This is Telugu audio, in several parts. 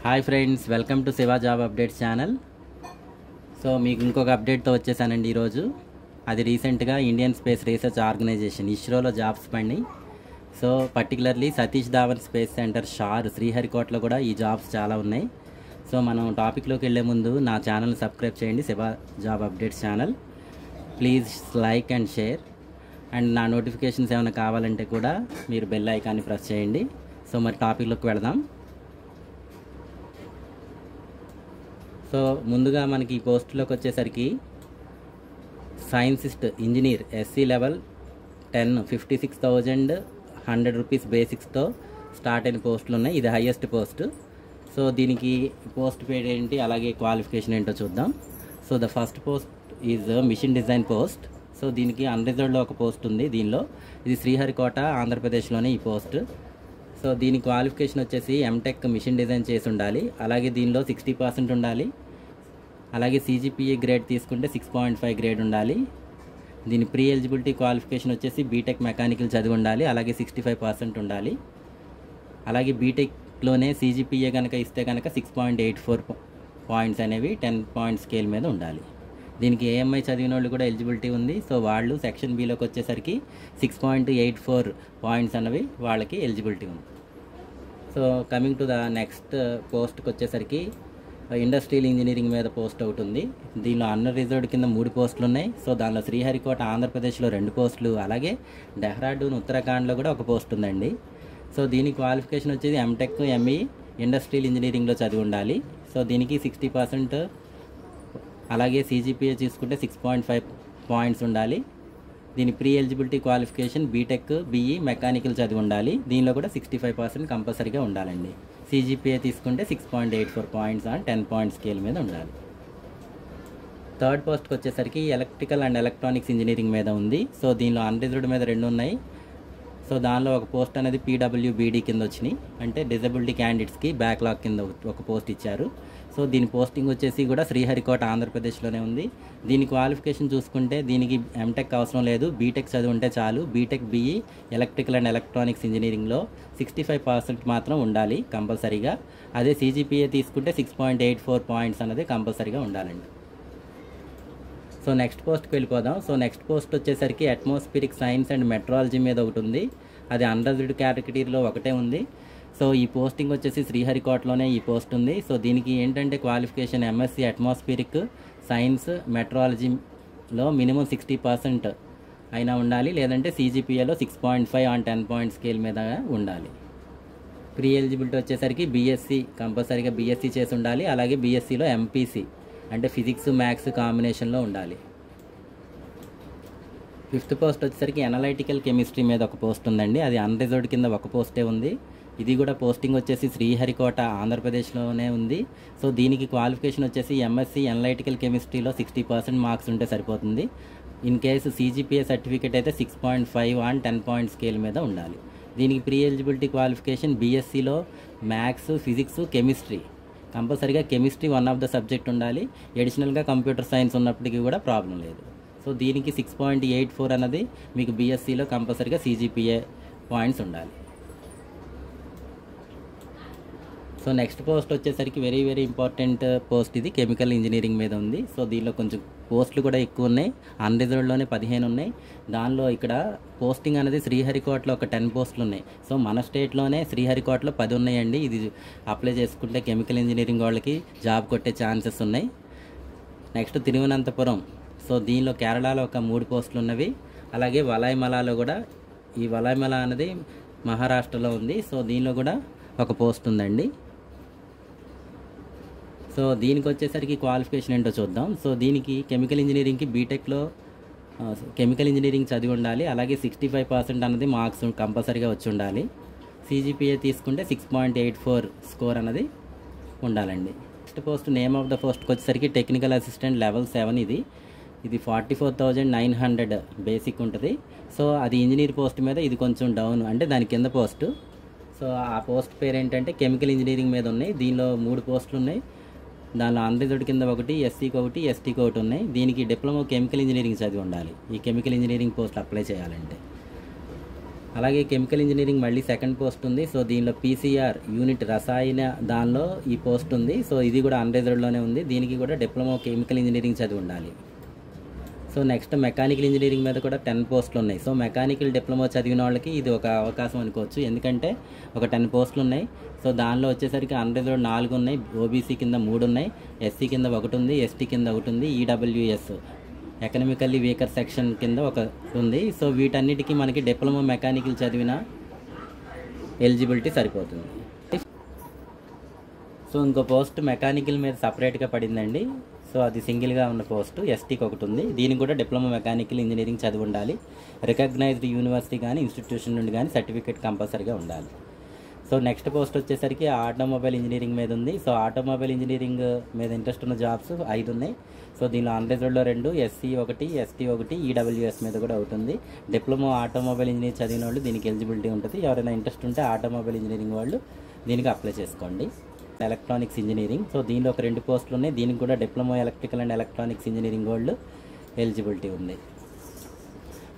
Hi friends, welcome to Shiva job updates channel. So మీకు ఇంకొక అప్డేట్తో వచ్చేసానండి ఈరోజు. అది రీసెంట్గా ఇండియన్ స్పేస్ రీసెర్చ్ ఆర్గనైజేషన్ ఇస్రోలో జాబ్స్ పడినాయి. So particularly Satish Dhawan space centre SHAR శ్రీహరికోటలో కూడా ఈ జాబ్స్ చాలా ఉన్నాయి. సో మనం టాపిక్లోకి వెళ్ళే ముందు నా ఛానల్ని సబ్స్క్రైబ్ చేయండి, Shiva job updates channel. Please like and share. And నా నోటిఫికేషన్స్ ఏమైనా కావాలంటే కూడా మీరు బెల్ ఐకాన్ని ప్రెస్ చేయండి. సో మరి టాపిక్లోకి వెళదాం. సో ముందుగా మనకి ఈ పోస్టులోకి వచ్చేసరికి scientist engineer SC level 10 56,100 rupees బేసిక్స్తో స్టార్ట్ అయిన పోస్టులు ఉన్నాయి. ఇది హైయెస్ట్ పోస్ట్. సో దీనికి పోస్ట్ పేడ్ ఏంటి, అలాగే క్వాలిఫికేషన్ ఏంటో చూద్దాం. So the first post is mission design post. So దీనికి అన్రిజర్వ్డ్లో ఒక పోస్ట్ ఉంది. దీనిలో ఇది శ్రీహరికోట ఆంధ్రప్రదేశ్లోనే ఈ పోస్ట్. సో దీని క్వాలిఫికేషన్ వచ్చేసి ఎంటెక్ మిషన్ డిజైన్ చేసి ఉండాలి. అలాగే దీనిలో 60% ఉండాలి. అలాగే CGPA గ్రేడ్ తీసుకుంటే 6.5 గ్రేడ్ ఉండాలి. దీని ప్రీ ఎలిజిబిలిటీ క్వాలిఫికేషన్ వచ్చేసి బీటెక్ మెకానికల్ చదివి ఉండాలి. అలాగే 65% ఉండాలి. అలాగే బీటెక్లోనే CGPA కనుక ఇస్తే కనుక 6.84 పాయింట్స్ అనేవి 10 పాయింట్ స్కేల్ మీద ఉండాలి. దీనికి AMI చదివిన వాళ్ళు కూడా ఎలిజిబిలిటీ ఉంది. సో వాళ్ళు సెక్షన్ బిలోకి వచ్చేసరికి 6.84 పాయింట్స్ అనేవి వాళ్ళకి ఎలిజిబిలిటీ ఉంది. So coming to the next పోస్ట్కి వచ్చేసరికి ఇండస్ట్రియల్ ఇంజనీరింగ్ మీద పోస్ట్ ఒకటి ఉంది. దీనిలో అన్రిజర్వ్డ్ కింద 3 పోస్టులు ఉన్నాయి. సో దానిలో శ్రీహరికోట ఆంధ్రప్రదేశ్లో 2 పోస్టులు, అలాగే డెహ్రాడూన్ ఉత్తరాఖండ్లో కూడా ఒక పోస్ట్ ఉందండి. సో దీని క్వాలిఫికేషన్ వచ్చేది ఎంటెక్ ME ఇండస్ట్రియల్ ఇంజనీరింగ్లో చదివి ఉండాలి. సో దీనికి 60%, అలాగే CGPA తీసుకుంటే 6.5 పాయింట్స్ ఉండాలి. దీని pre eligibility qualification BTech BE mechanical చదివి ఉండాలి. దీనిలో కూడా 65% కంపల్సరీగా ఉండాలండి. CGPA తీసుకుంటే 6.84 పాయింట్స్ ఆన్ 10 పాయింట్ స్కేల్ మీద ఉండాలి. థర్డ్ పోస్ట్కి వచ్చేసరికి ఎలక్ట్రికల్ అండ్ ఎలక్ట్రానిక్స్ ఇంజనీరింగ్ మీద ఉంది. సో దీనిలో అన్రిజర్వ్డ్ మీద 2 ఉన్నాయి. సో దానిలో ఒక పోస్ట్ అనేది PWBD కింద వచ్చినాయి, అంటే డిజబిలిటీ క్యాండిడేట్స్కి బ్యాక్లాగ్ కింద ఒక పోస్ట్ ఇచ్చారు. సో దీని పోస్టింగ్ వచ్చేసి కూడా శ్రీహరికోట ఆంధ్రప్రదేశ్లోనే ఉంది. దీని క్వాలిఫికేషన్ చూసుకుంటే దీనికి ఎంటెక్ అవసరం లేదు, బీటెక్ చదివి ఉంటే చాలు. BTech BE electrical and electronics ఇంజనీరింగ్లో 65% మాత్రం ఉండాలి కంపల్సరీగా. అదే CGPA తీసుకుంటే 6.84 పాయింట్స్ అనేది కంపల్సరీగా ఉండాలండి. సో నెక్స్ట్ పోస్ట్కి వెళ్ళిపోదాం. సో నెక్స్ట్ పోస్ట్ వచ్చేసరికి అట్మాస్ఫిరిక్ సైన్స్ అండ్ మెట్రాలజీ మీద ఒకటి ఉంది. అది అన్రిజర్వ్డ్ కేటగిరీలో ఒకటే ఉంది. సో ఈ పోస్టింగ్ వచ్చేసి శ్రీహరికోటలోనే ఈ పోస్ట్ ఉంది. సో దీనికి ఏంటంటే క్వాలిఫికేషన్ MSc అట్మాస్ఫిరిక్ సైన్స్ మెట్రాలజీలో మినిమం 60% అయినా ఉండాలి, లేదంటే CGPAలో 6.5 ఆన్ 10 పాయింట్ స్కేల్ మీద ఉండాలి. ప్రీ ఎలిజిబిలిటీ వచ్చేసరికి BSc కంపల్సరీగా BSc చేసి ఉండాలి. అలాగే BScలో MPC అంటే ఫిజిక్స్ మ్యాథ్స్ కాంబినేషన్లో ఉండాలి. ఫిఫ్త్ పోస్ట్ వచ్చేసరికి అనలైటికల్ కెమిస్ట్రీ మీద ఒక పోస్ట్ ఉందండి. అది అన్రిజర్వ్డ్ కింద ఒక పోస్టే ఉంది. ఇది కూడా పోస్టింగ్ వచ్చేసి శ్రీహరికోట ఆంధ్రప్రదేశ్లోనే ఉంది. సో దీనికి క్వాలిఫికేషన్ వచ్చేసి MSc అనలైటికల్ కెమిస్ట్రీలో 60% మార్క్స్ ఉంటే సరిపోతుంది. ఇన్ కేసు CGPA సర్టిఫికేట్ అయితే 6.5 ఆన్ 10 పాయింట్ స్కేల్ మీద ఉండాలి. దీనికి ప్రీ ఎలిజిబిలిటీ క్వాలిఫికేషన్ BScలో మ్యాథ్స్ ఫిజిక్స్ కెమిస్ట్రీ, కంపల్సరీగా chemistry one of the subject ఉండాలి. ఎడిషనల్గా కంప్యూటర్ సైన్స్ ఉన్నప్పటికీ కూడా ప్రాబ్లం లేదు. సో దీనికి 6.84 అన్నది మీకు BScలో కంపల్సరీగా CGPA పాయింట్స్ ఉండాలి. సో నెక్స్ట్ పోస్ట్ వచ్చేసరికి వెరీ వెరీ ఇంపార్టెంట్ పోస్ట్. ఇది కెమికల్ ఇంజనీరింగ్ మీద ఉంది. సో దీనిలో కొంచెం పోస్టులు కూడా ఎక్కువ ఉన్నాయి. అన్రిజర్వ్డ్లోనే 15 ఉన్నాయి. దానిలో ఇక్కడ పోస్టింగ్ అనేది శ్రీహరికోటలో ఒక 10 పోస్టులు ఉన్నాయి. సో మన స్టేట్లోనే శ్రీహరికోటలో 10 ఉన్నాయండి. ఇది అప్లై చేసుకుంటే కెమికల్ ఇంజనీరింగ్ వాళ్ళకి జాబ్ కొట్టే ఛాన్సెస్ ఉన్నాయి. నెక్స్ట్ తిరువనంతపురం. సో దీనిలో కేరళలో ఒక 3 పోస్టులు ఉన్నవి. అలాగే వలైమలాలో కూడా, ఈ వలైమలా అనేది మహారాష్ట్రలో ఉంది. సో దీనిలో కూడా ఒక పోస్ట్ ఉందండి. సో దీనికి వచ్చేసరికి క్వాలిఫికేషన్ ఏంటో చూద్దాం. సో దీనికి కెమికల్ ఇంజనీరింగ్కి బీటెక్లో కెమికల్ ఇంజనీరింగ్ చదివి ఉండాలి. అలాగే 65% అన్నది మార్క్స్ కంపల్సరీగా వచ్చి ఉండాలి. CGPA తీసుకుంటే 6.84 స్కోర్ అన్నది ఉండాలండి. Next post name of the పోస్ట్కి వచ్చేసరికి టెక్నికల్ అసిస్టెంట్ లెవెల్ 7. ఇది 44,900 బేసిక్ ఉంటుంది. సో అది ఇంజనీర్ పోస్ట్ మీద, ఇది కొంచెం డౌన్ అంటే దాని కింద పోస్టు. సో ఆ పోస్ట్ పేరు ఏంటంటే కెమికల్ ఇంజనీరింగ్ మీద ఉన్నాయి. దీనిలో 3 పోస్టులు ఉన్నాయి. దానిలో అన్రిజర్వ్డ్ కింద ఒకటి, SCకి ఒకటి, STకి ఒకటి ఉన్నాయి. దీనికి డిప్లొమా కెమికల్ ఇంజనీరింగ్ చదివి ఉండాలి ఈ కెమికల్ ఇంజనీరింగ్ పోస్ట్ అప్లై చేయాలంటే. అలాగే కెమికల్ ఇంజనీరింగ్ మళ్ళీ సెకండ్ పోస్ట్ ఉంది. సో దీనిలో పీసీఆర్ యూనిట్ రసాయన దానిలో ఈ పోస్ట్ ఉంది. సో ఇది కూడా అన్రిజర్వ్డ్లోనే ఉంది. దీనికి కూడా డిప్లొమా కెమికల్ ఇంజనీరింగ్ చదివి ఉండాలి. సో నెక్స్ట్ మెకానికల్ ఇంజనీరింగ్ మీద కూడా 10 పోస్టులు ఉన్నాయి. సో మెకానికల్ డిప్లొమా చదివిన వాళ్ళకి ఇది ఒక అవకాశం అనుకోవచ్చు, ఎందుకంటే ఒక 10 పోస్టులు ఉన్నాయి. సో దానిలో వచ్చేసరికి అన్రిజర్వ్డ్ 4 ఉన్నాయి, ఓబీసీ కింద 3 ఉన్నాయి, ఎస్సీ కింద 1 ఉంది, ఎస్టీ కింద 1 ఉంది, ఈడబ్ల్యూఎస్ ఎకనామికల్లీ వీకర్ సెక్షన్ కింద 1 ఉంది. సో వీటన్నిటికీ మనకి డిప్లొమా మెకానికల్ చదివిన ఎలిజిబిలిటీ సరిపోతుంది. సో ఇంకో పోస్ట్ మెకానికల్ మీద సపరేట్గా పడిందండి. సో అది సింగిల్గా ఉన్న పోస్టు, ఎస్టీకి 1 ఉంది. దీనికి కూడా డిప్లొమా మెకానికల్ ఇంజనీరింగ్ చదివి ఉండాలి. రికగ్నైజ్డ్ యూనివర్సిటీ కానీ ఇన్స్టిట్యూషన్ నుండి కానీ సర్టిఫికేట్ కంపల్సరీగా ఉండాలి. సో నెక్స్ట్ పోస్ట్ వచ్చేసరికి ఆటోమొబైల్ ఇంజనీరింగ్ మీద ఉంది. సో ఆటోమొబైల్ ఇంజనీరింగ్ మీద ఇంట్రెస్ట్ ఉన్న జాబ్స్ 5 ఉన్నాయి. సో దీనిలో అన్రిజర్వ్డ్లో 2, ఎస్సీ 1, ఎస్టీ 1, ఈడబ్ల్యూఎస్ మీద కూడా 1 ఉంది. డిప్లొమా ఆటోమొబైల్ ఇంజనీరింగ్ చదివిన వాళ్ళు దీనికి ఎలిజిబిలిటీ ఉంటుంది. ఎవరైనా ఇంట్రెస్ట్ ఉంటే ఆటోమొబైల్ ఇంజనీరింగ్ వాళ్ళు దీనికి అప్లై చేసుకోండి. ఎలక్ట్రానిక్స్ ఇంజనీరింగ్, సో దీనిలో ఒక 2 పోస్టులు ఉన్నాయి. దీనికి కూడా diploma electrical and electronics engineering వాళ్ళు ఎలిజిబిలిటీ ఉంది.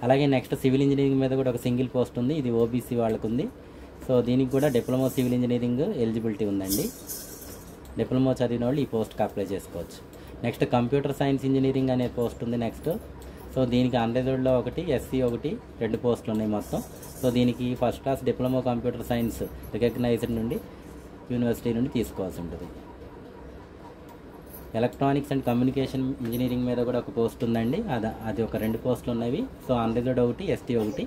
అలాగే నెక్స్ట్ సివిల్ ఇంజనీరింగ్ మీద కూడా ఒక సింగిల్ పోస్ట్ ఉంది. ఇది ఓబీసీ వాళ్ళకు ఉంది. సో దీనికి కూడా డిప్లొమా సివిల్ ఇంజనీరింగ్ ఎలిజిబిలిటీ ఉందండి. డిప్లొమా చదివిన వాళ్ళు ఈ పోస్ట్కి అప్లై చేసుకోవచ్చు. నెక్స్ట్ కంప్యూటర్ సైన్స్ ఇంజనీరింగ్ అనే పోస్ట్ ఉంది నెక్స్ట్. సో దీనికి అన్రిజర్వ్డ్లో 1, ఎస్సీ 1, 2 పోస్టులు ఉన్నాయి మొత్తం. సో దీనికి first class diploma computer science recognised నుండి యూనివర్సిటీ నుండి తీసుకోవాల్సి ఉంటుంది. ఎలక్ట్రానిక్స్ అండ్ కమ్యూనికేషన్ ఇంజనీరింగ్ మీద కూడా ఒక పోస్ట్ ఉందండి. అది ఒక 2 పోస్టులు ఉన్నవి. So unreserved 1, ST 1.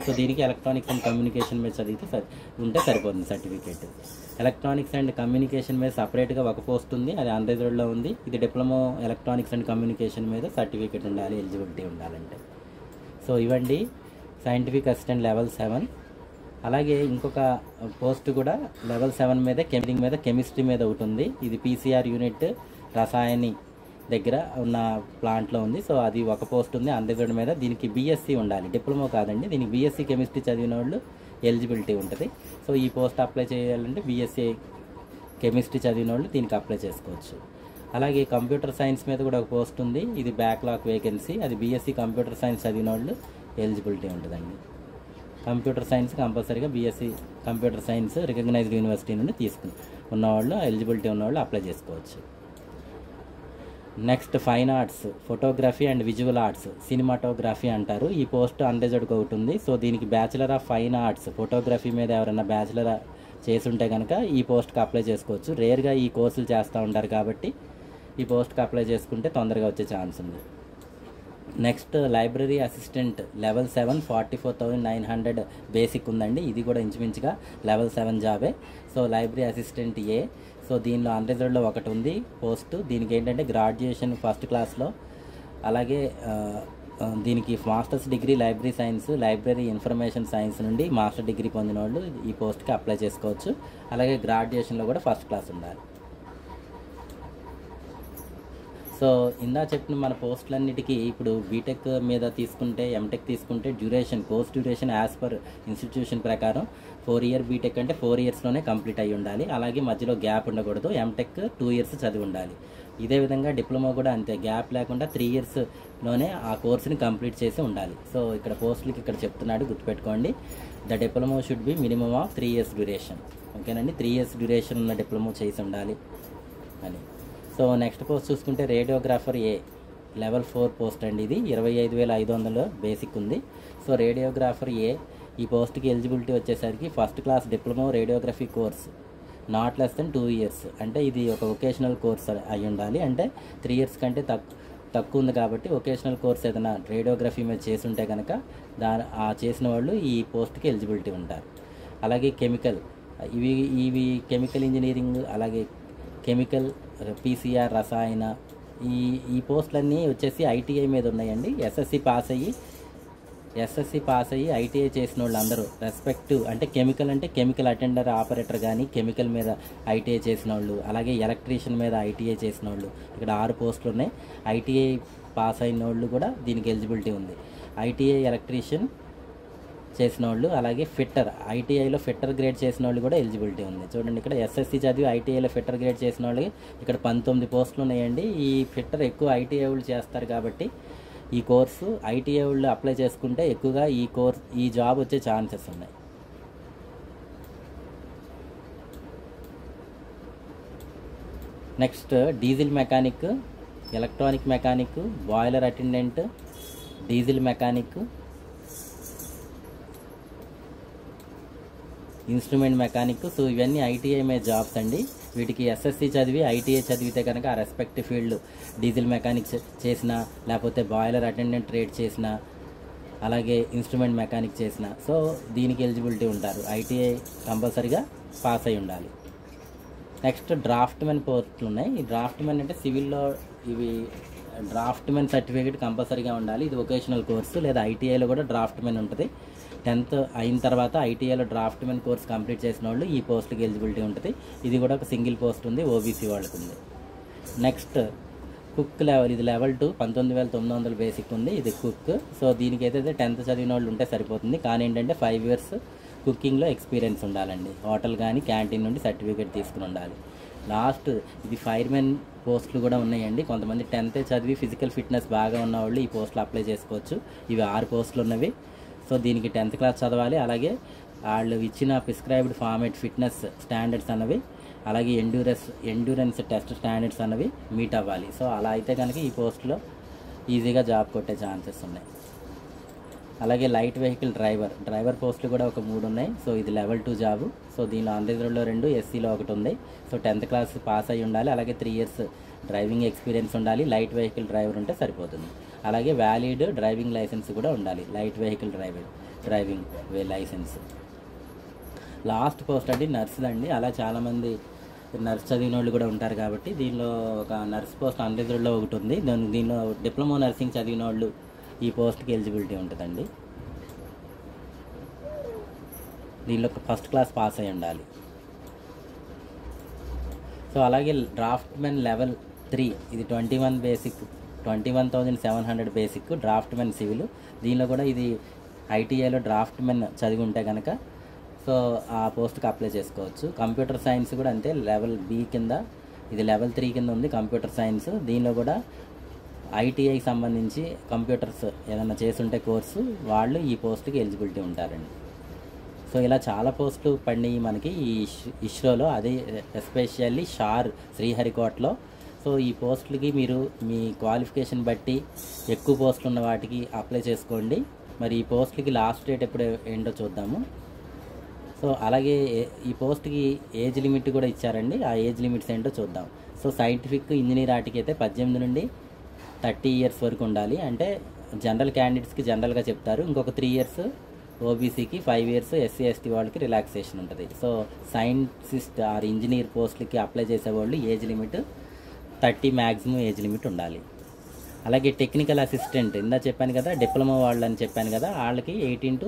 సో దీనికి ఎలక్ట్రానిక్స్ అండ్ కమ్యూనికేషన్ మీద చదివితే ఉంటే సరిపోతుంది సర్టిఫికేట్. ఎలక్ట్రానిక్స్ అండ్ కమ్యూనికేషన్ మీద సపరేట్గా 1 పోస్ట్ ఉంది, అది అన్రిజర్వ్డ్లో ఉంది. ఇది డిప్లొమా ఎలక్ట్రానిక్స్ అండ్ కమ్యూనికేషన్ మీద సర్టిఫికేట్ ఉండాలి, ఎలిజిబిలిటీ ఉండాలంటే. సో ఇవండి సైంటిఫిక్ అసిస్టెంట్ లెవెల్ 7. అలాగే ఇంకొక పోస్ట్ కూడా లెవెల్ 7 మీద కెమిస్ట్రీ మీద 1 ఉంది. ఇది పీసీఆర్ యూనిట్ రసాయని దగ్గర ఉన్న ప్లాంట్లో ఉంది. సో అది 1 పోస్ట్ ఉంది అన్రిజర్వ్డ్ మీద. దీనికి బీఎస్సీ ఉండాలి, డిప్లొమా కాదండి. దీనికి బీఎస్సీ కెమిస్ట్రీ చదివిన వాళ్ళు ఎలిజిబిలిటీ ఉంటుంది. సో ఈ పోస్ట్ అప్లై చేయాలంటే బీఎస్సీ కెమిస్ట్రీ చదివిన వాళ్ళు దీనికి అప్లై చేసుకోవచ్చు. అలాగే కంప్యూటర్ సైన్స్ మీద కూడా 1 పోస్ట్ ఉంది. ఇది బ్యాక్లాగ్ వేకెన్సీ. అది బీఎస్సీ కంప్యూటర్ సైన్స్ చదివిన వాళ్ళు ఎలిజిబిలిటీ ఉంటుందండి. కంప్యూటర్ సైన్స్ కంపల్సరీగా BSc computer science recognised university నుండి తీసుకుని ఉన్నవాళ్ళు, ఎలిజిబిలిటీ ఉన్నవాళ్ళు అప్లై చేసుకోవచ్చు. Next fine arts, photography and visual arts, cinematography అంటారు. ఈ పోస్ట్ అన్రిజర్వ్డ్గా 1 ఉంది. సో దీనికి bachelor of fine arts photography మీద ఎవరైనా బ్యాచిలర్ చేసి ఉంటే కనుక ఈ పోస్ట్కి అప్లై చేసుకోవచ్చు. రేర్గా ఈ కోర్సులు చేస్తూ ఉంటారు కాబట్టి ఈ పోస్ట్కి అప్లై చేసుకుంటే తొందరగా వచ్చే ఛాన్స్ ఉంది. Next library assistant level 7 44,900 basic ఉందండి. ఇది కూడా ఇంచుమించుగా లెవెల్ 7 జాబే. సో లైబ్రరీ అసిస్టెంట్ ఏ. సో దీనిలో అన్రిజర్వ్డ్లో 1 ఉంది పోస్టు. దీనికి ఏంటంటే గ్రాడ్యుయేషన్ ఫస్ట్ క్లాస్లో, అలాగే దీనికి masters degree library science, library information science నుండి మాస్టర్ డిగ్రీ పొందిన వాళ్ళు ఈ పోస్ట్కి అప్లై చేసుకోవచ్చు. అలాగే గ్రాడ్యుయేషన్లో కూడా ఫస్ట్ క్లాస్ ఉండాలి. సో ఇందా చెప్పిన మన పోస్టులన్నిటికీ ఇప్పుడు బీటెక్ మీద తీసుకుంటే, ఎంటెక్ తీసుకుంటే duration, course duration as per institution ప్రకారం 4 ఇయర్ బీటెక్ అంటే 4 ఇయర్స్లోనే కంప్లీట్ అయ్యి ఉండాలి. అలాగే మధ్యలో గ్యాప్ ఉండకూడదు. ఎంటెక్ 2 ఇయర్స్ చదివి ఉండాలి. ఇదే విధంగా డిప్లొమా కూడా అంతే, గ్యాప్ లేకుండా 3 ఇయర్స్లోనే ఆ కోర్సుని కంప్లీట్ చేసి ఉండాలి. సో ఇక్కడ పోస్టులకి ఇక్కడ చెప్తున్నాడు, గుర్తుపెట్టుకోండి. The diploma should be minimum of 3 years duration. ఓకేనండి, 3 ఇయర్స్ డ్యూరేషన్ ఉన్న డిప్లొమా చేసి ఉండాలి అని. సో నెక్స్ట్ పోస్ట్ చూసుకుంటే రేడియోగ్రాఫర్ ఏ లెవెల్ 4 పోస్ట్ అండి. ఇది 25,500 బేసిక్ ఉంది. సో రేడియోగ్రాఫర్ ఏ ఈ పోస్ట్కి ఎలిజిబిలిటీ వచ్చేసరికి first class diploma radiography course not less than 2 years. అంటే ఇది ఒక వొకేషనల్ కోర్స్ అయి ఉండాలి. అంటే 3 ఇయర్స్ కంటే తక్కువ ఉంది కాబట్టి వొకేషనల్ కోర్స్ ఏదైనా రేడియోగ్రఫీ మీద చేసి ఉంటే కనుక చేసిన వాళ్ళు ఈ పోస్ట్కి ఎలిజిబిలిటీ ఉంటారు. అలాగే కెమికల్, ఇవి కెమికల్ ఇంజనీరింగ్, అలాగే కెమికల్, పీసీఆర్ రసాయన, ఈ పోస్టులన్నీ వచ్చేసి ఐటీఐ మీద ఉన్నాయండి. ఎస్ఎస్సి పాస్ అయ్యి ఐటీఐ చేసిన వాళ్ళు అందరూ రెస్పెక్టివ్, అంటే కెమికల్ అటెండర్ ఆపరేటర్ కానీ కెమికల్ మీద ఐటీఐ చేసిన వాళ్ళు, అలాగే ఎలక్ట్రీషియన్ మీద ఐటీఐ చేసిన వాళ్ళు, ఇక్కడ 6 పోస్టులు ఉన్నాయి. ఐటీఐ పాస్ అయిన వాళ్ళు కూడా దీనికి ఎలిజిబిలిటీ ఉంది. ఐటీఐ ఎలక్ట్రీషియన్ చేసిన వాళ్ళు, అలాగే ఫిట్టర్, ఐటీఐలో ఫిట్టర్ గ్రేడ్ చేసిన వాళ్ళు కూడా ఎలిజిబిలిటీ ఉంది. చూడండి, ఇక్కడ ఎస్ఎస్సి చదివి ఐటీఐలో ఫిట్టర్ గ్రేడ్ చేసిన వాళ్ళకి ఇక్కడ 19 పోస్టులు ఉన్నాయండి. ఈ ఫిట్టర్ ఎక్కువ ఐటీఐ వాళ్ళు చేస్తారు కాబట్టి ఈ కోర్సు ఐటీఐ వాళ్ళు అప్లై చేసుకుంటే ఎక్కువగా ఈ జాబ్ వచ్చే ఛాన్సెస్ ఉన్నాయి. Next diesel mechanic, electronic mechanic, boiler attendant, diesel mechanic, instrument mechanic. So ఇవన్నీ ఐటీఐ మీద జాబ్స్ అండి. వీటికి ఎస్ఎస్సి చదివి ఐటీఐ చదివితే కనుక ఆ రెస్పెక్టివ్ ఫీల్డ్ డీజిల్ మెకానిక్ చేసిన, లేకపోతే బాయిలర్ అటెండెంట్ ట్రేడ్ చేసిన, అలాగే ఇన్స్ట్రుమెంట్ మెకానిక్ చేసిన, సో దీనికి ఎలిజిబిలిటీ ఉంటారు. ఐటీఐ కంపల్సరీగా పాస్ అయి ఉండాలి. నెక్స్ట్ డ్రాఫ్ట్ మెన్ పోస్టులు ఉన్నాయి. ఈ డ్రాఫ్ట్ మెన్ అంటే సివిల్లో ఇవి డ్రాఫ్ట్ మెన్ సర్టిఫికేట్ కంపల్సరీగా ఉండాలి. ఇది వొకేషనల్ కోర్సు, లేదా ఐటీఐలో కూడా డ్రాఫ్ట్ మెన్ ఉంటుంది. 10th అయిన తర్వాత ఐటీఐలో డ్రాఫ్ట్ మెన్ కోర్స్ కంప్లీట్ చేసిన వాళ్ళు ఈ పోస్ట్కి ఎలిజిబిలిటీ ఉంటుంది. ఇది కూడా ఒక సింగిల్ పోస్ట్ ఉంది, ఓబీసీ వాళ్ళకు ఉంది. నెక్స్ట్ కుక్ లెవెల్, ఇది లెవెల్ 2 19,900 బేసిక్ ఉంది. ఇది కుక్. సో దీనికి అయితే 10th చదివిన వాళ్ళు ఉంటే సరిపోతుంది. కానీ ఏంటంటే 5 years కుకింగ్లో ఎక్స్పీరియన్స్ ఉండాలండి. హోటల్ కానీ క్యాంటీన్ నుండి సర్టిఫికేట్ తీసుకుని ఉండాలి. లాస్ట్ ఇది ఫైర్మెన్ పోస్టులు కూడా ఉన్నాయండి. కొంతమంది 10th చదివి ఫిజికల్ ఫిట్నెస్ బాగా ఉన్న వాళ్ళు ఈ పోస్టులు అప్లై చేసుకోవచ్చు. ఇవి 6 పోస్టులు ఉన్నవి. సో దీనికి 10th క్లాస్ చదవాలి. అలాగే వాళ్ళు ఇచ్చిన ప్రిస్క్రైబ్డ్ ఫార్మేట్ ఫిట్నెస్ స్టాండర్డ్స్ అన్నవి, అలాగే ఎండ్యూరెన్స్ టెస్ట్ స్టాండర్డ్స్ అన్నవి మీట్ అవ్వాలి. సో అలా అయితే కనుక ఈ పోస్టులో ఈజీగా జాబ్ కొట్టే ఛాన్సెస్ ఉన్నాయి. అలాగే లైట్ వెహికల్ డ్రైవర్ పోస్టులు కూడా ఒక 3 ఉన్నాయి. సో ఇది లెవెల్ 2 జాబు. సో దీనిలో అన్రిజర్వ్డ్లో 2, ఎస్సీలో 1 ఉంది. సో 10th క్లాస్ పాస్ అయి ఉండాలి. అలాగే 3 years డ్రైవింగ్ ఎక్స్పీరియన్స్ ఉండాలి. లైట్ వెహికల్ డ్రైవర్ ఉంటే సరిపోతుంది. అలాగే వ్యాలిడ్ డ్రైవింగ్ లైసెన్స్ కూడా ఉండాలి. Light vehicle driving licence. Last post అంటే నర్సుదండి. అలా చాలామంది నర్స్ చదివిన వాళ్ళు కూడా ఉంటారు కాబట్టి దీనిలో ఒక నర్స్ పోస్ట్ అన్రిజర్వ్డ్లో 1 ఉంది. దీనిలో డిప్లొమా నర్సింగ్ చదివిన వాళ్ళు ఈ పోస్ట్కి ఎలిజిబిలిటీ ఉంటుందండి. దీనిలో ఫస్ట్ క్లాస్ పాస్ అయి ఉండాలి. సో అలాగే డ్రాఫ్ట్ మెన్ లెవెల్ 3, ఇది 21,700 బేసిక్ డ్రాఫ్ట్ మెన్ సివిల్. దీనిలో కూడా ఇది ఐటీఐలో డ్రాఫ్ట్ మెన్ చదివి ఉంటే కనుక సో ఆ పోస్ట్కి అప్లై చేసుకోవచ్చు. కంప్యూటర్ సైన్స్ కూడా అంతే, లెవెల్ B కింద, ఇది లెవెల్ 3 కింద ఉంది కంప్యూటర్ సైన్స్. దీనిలో కూడా ఐటీఐకి సంబంధించి కంప్యూటర్స్ ఏదైనా చేస్తుంటే కోర్సు వాళ్ళు ఈ పోస్ట్కి ఎలిజిబిలిటీ ఉంటారండి. సో ఇలా చాలా పోస్టులు పడినాయి మనకి ఈ ఇస్రోలో, అదే ఎస్పెషల్లీ శ్రీహరికోటలో. సో ఈ పోస్టులకి మీరు మీ క్వాలిఫికేషన్ బట్టి ఎక్కువ పోస్టులు ఉన్న వాటికి అప్లై చేసుకోండి. మరి ఈ పోస్టులకి లాస్ట్ డేట్ ఎప్పుడు ఏంటో చూద్దాము. సో అలాగే ఈ పోస్ట్కి ఏజ్ లిమిట్ కూడా ఇచ్చారండి. ఆ ఏజ్ లిమిట్స్ ఏంటో చూద్దాం. సో సైంటిఫిక్ ఇంజనీర్ వాటికి అయితే 18 నుండి 30 years వరకు ఉండాలి. అంటే జనరల్ క్యాండిడేట్స్కి జనరల్గా చెప్తారు. ఇంకొక 3 years ఓబీసీకి, 5 years ఎస్సీ ఎస్టీ వాళ్ళకి రిలాక్సేషన్ ఉంటుంది. సో సైంటిస్ట్ ఆర్ ఇంజనీర్ పోస్టులకి అప్లై చేసేవాళ్ళు age limit 30 maximum age limit ఉండాలి. అలాగే టెక్నికల్ అసిస్టెంట్ ఇందా చెప్పాను కదా, డిప్లొమా వాళ్ళు అని చెప్పాను కదా, వాళ్ళకి 18 to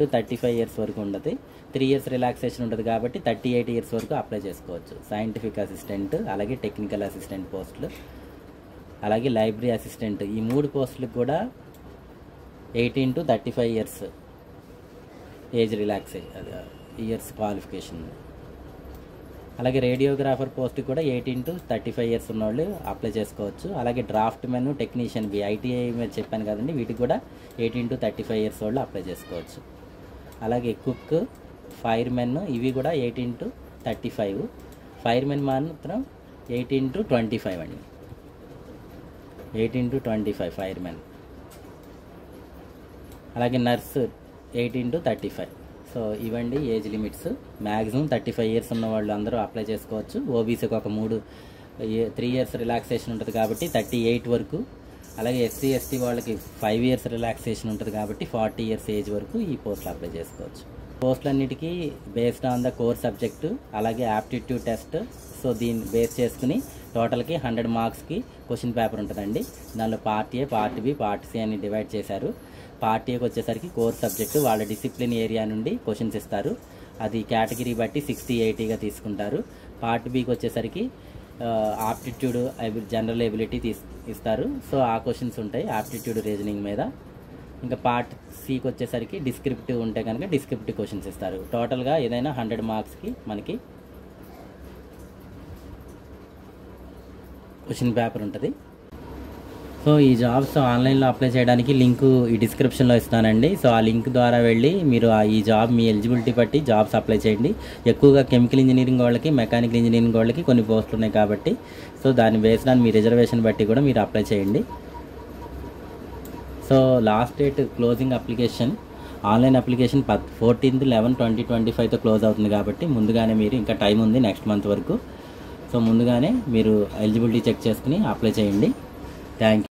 35 years వరకు ఉంటుంది. 3 years రిలాక్సేషన్ ఉంటుంది కాబట్టి 38 years వరకు అప్లై చేసుకోవచ్చు. సైంటిఫిక్ అసిస్టెంట్, అలాగే టెక్నికల్ అసిస్టెంట్ పోస్టులు, అలాగే లైబ్రరీ అసిస్టెంట్, ఈ 3 పోస్టులకు కూడా 18 to 35 years age years qualification. అలాగే రేడియోగ్రాఫర్ పోస్ట్కి కూడా 18 to 35 years ఉన్నవాళ్ళు అప్లై చేసుకోవచ్చు. అలాగే డ్రాఫ్ట్ మెన్, టెక్నీషియన్ ఐటీఐ మీద చెప్పాను కదండి, వీటికి కూడా 18 to 35 years వాళ్ళు అప్లై చేసుకోవచ్చు. అలాగే కుక్, ఫైర్మెన్ ఇవి కూడా 18 to 35. ఫైర్మెన్ మాత్రం 18 to 25 అండి. 18 to 25 ఫైర్మెన్. అలాగే నర్స్ 18 to 35. సో ఇవండి ఏజ్ లిమిట్స్. మ్యాక్సిమం 35 years ఉన్న వాళ్ళు అందరూ అప్లై చేసుకోవచ్చు. ఓబీసీకి ఒక 3 years రిలాక్సేషన్ ఉంటుంది కాబట్టి 38 వరకు. అలాగే ఎస్సీ ఎస్టీ వాళ్ళకి 5 years రిలాక్సేషన్ ఉంటుంది కాబట్టి 40 years ఏజ్ వరకు ఈ పోస్టులు అప్లై చేసుకోవచ్చు. పోస్టులన్నిటికీ based on the core subject, అలాగే యాప్టిట్యూడ్ టెస్ట్. సో దీన్ని బేస్ చేసుకుని టోటల్కి 100 marksకి క్వశ్చన్ పేపర్ ఉంటుందండి. దానిలో part A, part B, part C అని డివైడ్ చేశారు. పార్ట్ ఏకి వచ్చేసరికి కోర్ సబ్జెక్టు, వాళ్ళ డిసిప్లిన్ ఏరియా నుండి క్వశ్చన్స్ ఇస్తారు. అది కేటగిరీ బట్టి 60-80గా తీసుకుంటారు. పార్ట్ బికి వచ్చేసరికి ఆప్టిట్యూడ్, జనరల్ ఎబిలిటీ ఇస్తారు. సో ఆ క్వశ్చన్స్ ఉంటాయి ఆప్టిట్యూడ్ రీజనింగ్ మీద. ఇంకా పార్ట్ సికి వచ్చేసరికి డిస్క్రిప్టివ్ ఉంటే కనుక డిస్క్రిప్టివ్ క్వశ్చన్స్ ఇస్తారు. టోటల్గా ఏదైనా 100 marksకి మనకి క్వశ్చన్ పేపర్ ఉంటుంది. సో ఈ జాబ్స్ ఆన్లైన్లో అప్లై చేయడానికి లింకు ఈ డిస్క్రిప్షన్లో ఇస్తానండి. సో ఆ లింక్ ద్వారా వెళ్ళి మీరు ఈ జాబ్ మీ ఎలిజిబిలిటీ బట్టి జాబ్స్ అప్లై చేయండి. ఎక్కువగా కెమికల్ ఇంజనీరింగ్ వాళ్ళకి, మెకానికల్ ఇంజనీరింగ్ వాళ్ళకి కొన్ని పోస్టులు ఉన్నాయి కాబట్టి సో దాన్ని బేస్డ్ ఆన్ మీ రిజర్వేషన్ బట్టి కూడా మీరు అప్లై చేయండి. So last date closing application online application 14/11/2025తో క్లోజ్ అవుతుంది కాబట్టి ముందుగానే మీరు, ఇంకా టైం ఉంది నెక్స్ట్ మంత్ వరకు, సో ముందుగానే మీరు ఎలిజిబిలిటీ చెక్ చేసుకుని అప్లై చేయండి. Thank you.